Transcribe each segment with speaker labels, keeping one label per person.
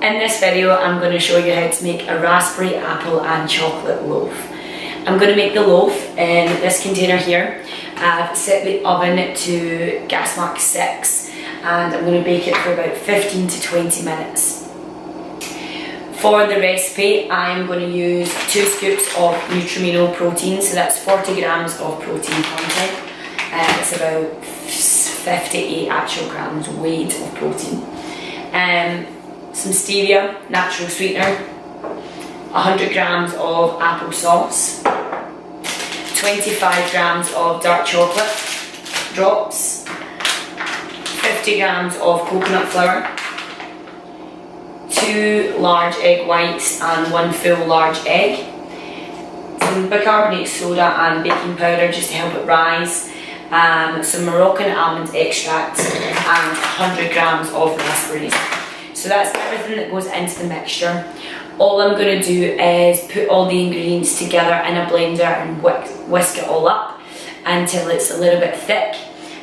Speaker 1: In this video I'm going to show you how to make a raspberry, apple and chocolate loaf. I'm going to make the loaf in this container here. I've set the oven to gas mark 6 and I'm going to bake it for about 15 to 20 minutes. For the recipe I'm going to use 2 scoops of Nutrimino protein, so that's 40 grams of protein content. It's about 58 actual grams weight of protein. Some stevia, natural sweetener, 100 grams of apple sauce, 25 grams of dark chocolate drops, 50 grams of coconut flour, 2 large egg whites and 1 full large egg, some bicarbonate soda and baking powder just to help it rise, some Moroccan almond extract and 100 grams of raspberries. So that's everything that goes into the mixture. All I'm going to do is put all the ingredients together in a blender and whisk it all up until it's a little bit thick,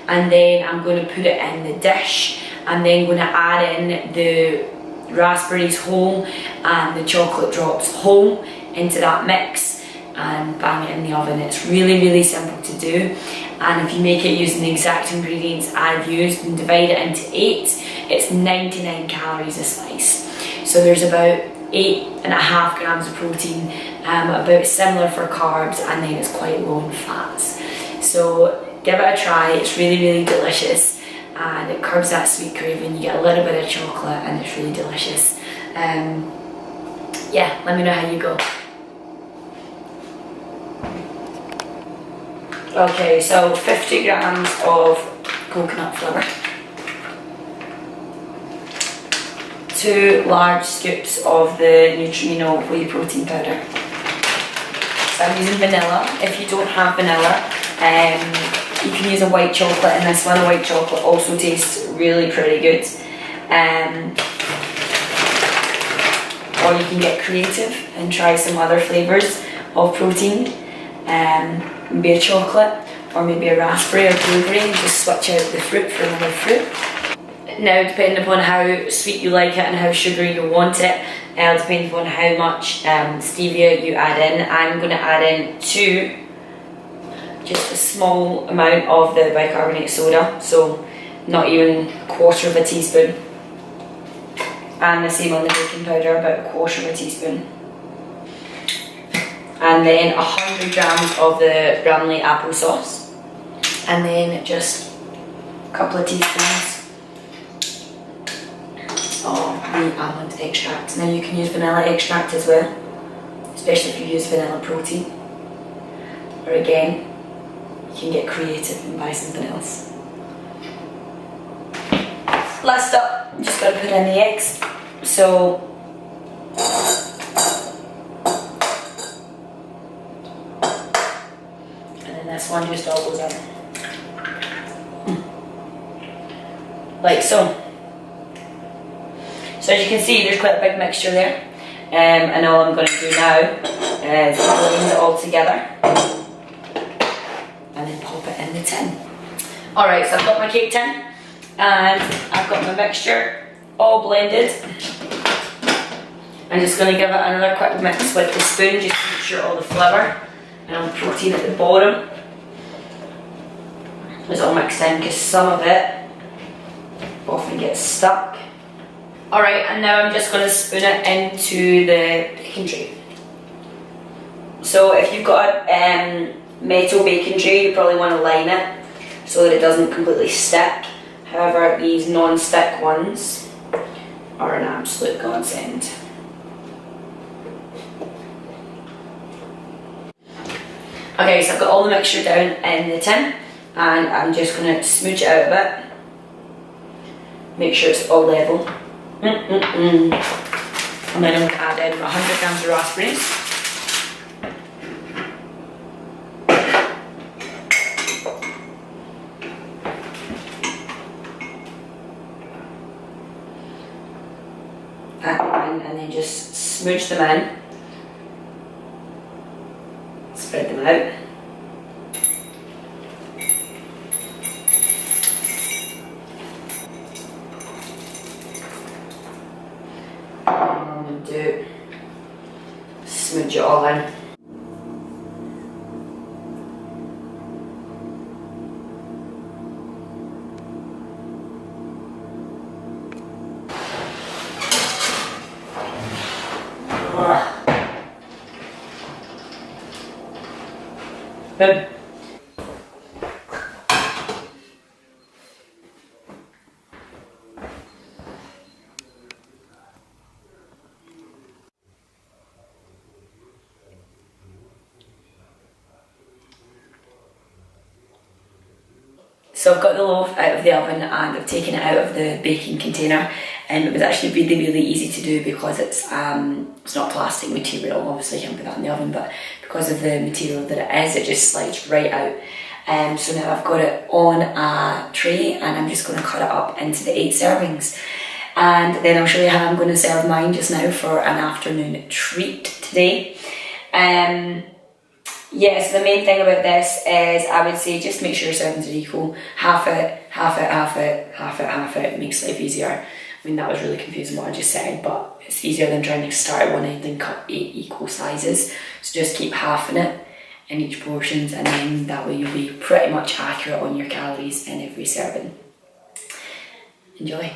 Speaker 1: and then I'm going to put it in the dish and then going to add in the raspberries whole and the chocolate drops whole into that mix and bang it in the oven. It's really simple to do, and if you make it using the exact ingredients I've used and divide it into 8, it's 99 calories a slice. So there's about 8.5 grams of protein, about similar for carbs, and then it's quite low in fats. So give it a try, it's really delicious and it curbs that sweet craving. You get a little bit of chocolate and it's really delicious. Yeah, let me know how you go. Okay, so 50 grams of coconut flour, 2 large scoops of the Nutrimino whey protein powder. So I'm using vanilla. If you don't have vanilla, you can use a white chocolate in this one. A white chocolate also tastes really pretty good. Or you can get creative and try some other flavours of protein. Maybe a chocolate or maybe a raspberry or blueberry, and just switch out the fruit for another fruit. Now, depending upon how sweet you like it and how sugary you want it, depending upon how much stevia you add in, I'm going to add in just a small amount of the bicarbonate soda, so not even a quarter of a teaspoon, and the same on the baking powder, about a quarter of a teaspoon, and then 100 grams of the Bramley apple sauce, and then just a couple of teaspoons of the almond extract. Now you can use vanilla extract as well, especially if you use vanilla protein, or again you can get creative and buy something else. Last up, just got to put in the eggs. So and then this one just all goes in like so. So as you can see, there's quite a big mixture there, and all I'm going to do now is blend it all together and then pop it in the tin. Alright, so I've got my cake tin and I've got my mixture all blended. I'm just going to give it another quick mix with the spoon just to make sure all the flour and all the protein at the bottom is all mixed in, because some of it often gets stuck. Alright, and now I'm just going to spoon it into the baking tray. So if you've got a metal baking tray, you probably want to line it so that it doesn't completely stick. However, these non-stick ones are an absolute godsend. Okay, so I've got all the mixture down in the tin and I'm just going to smooch it out a bit. Make sure it's all level. And then I'm going to add in 100 grams of raspberries. And then just smooch them in. Spread them out. do smudge it all in. Boom. So I've got the loaf out of the oven and I've taken it out of the baking container, and it was actually really easy to do because it's not plastic material. Obviously you can't put that in the oven, but because of the material that it is, it just slides right out. So now I've got it on a tray and I'm just going to cut it up into the 8 servings. And then I'll show you how I'm going to serve mine just now for an afternoon treat today. Yeah, so the main thing about this is I would say just make sure your servings are equal. Half it, half it, half it, half it, half it. It makes life easier. I mean, that was really confusing what I just said, but it's easier than trying to start at one end and cut 8 equal sizes. So just keep halving it in each portions, and then that way you'll be pretty much accurate on your calories in every serving. Enjoy.